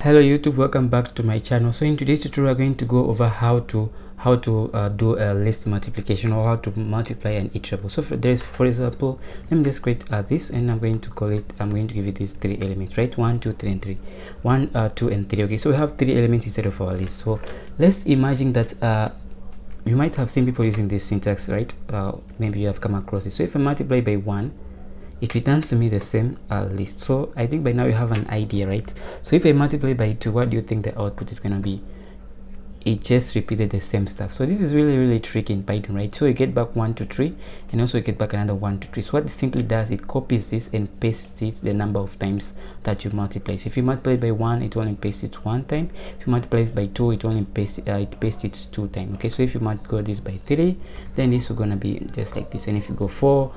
Hello YouTube, welcome back to my channel. So in today's tutorial, we're going to go over how to do a list multiplication, or how to multiply an iterable. So for example, let me just create this, and I'm going to give it these three elements, right? 1 2 3 and 3, 1 2 and 3. Okay, so we have three elements instead of our list. So let's imagine that you might have seen people using this syntax, right? Maybe you have come across it. So if I multiply by 1, it returns to me the same list. So I think by now you have an idea, right? So if I multiply by 2, what do you think the output is going to be? It just repeated the same stuff. So this is really tricky in Python, right? So you get back 1 to 3, and also you get back another 1 to 3. So what it simply does, it copies this and pastes it the number of times that you multiply. So if you multiply by 1, it only pastes it 1 time. If you multiply it by 2, it only pastes it 2 times. Okay, so if you multiply this by 3, then this is going to be just like this, and if you go 4,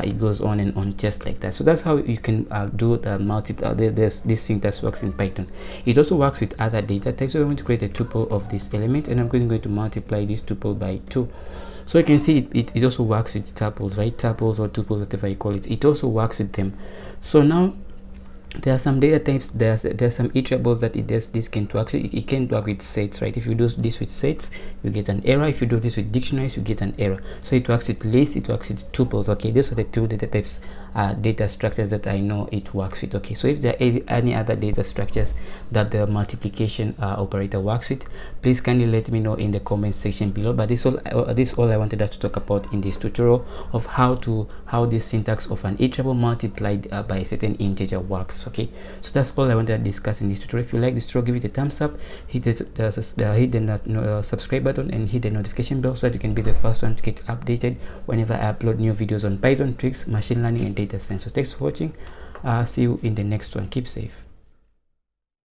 it goes on and on just like that. So that's how you can do the multiply. This syntax works in Python. It also works with other data types. So I'm going to create a tuple of this element, and I'm going to multiply this tuple by 2. So you can see it also works with tuples, right? Tuples or tuples, whatever you call it. It also works with them. So now there are some data types, there's some iterables that this can do. Actually it can work with sets, right? If you do this with sets, you get an error. If you do this with dictionaries, you get an error. So it works with lists, it works with tuples. Okay, these are the two data types, data structures that I know it works with. Okay, so if there are any other data structures that the multiplication operator works with, please kindly let me know in the comment section below. But this all I wanted us to talk about in this tutorial of how this syntax of an iterable multiplied by a certain integer works. Okay, so that's all I wanted to discuss in this tutorial. If you like this tutorial, give it a thumbs up, hit the subscribe button, and hit the notification bell so that you can be the first one to get updated whenever I upload new videos on Python, tricks, machine learning, and data science. So thanks for watching. See you in the next one. Keep safe.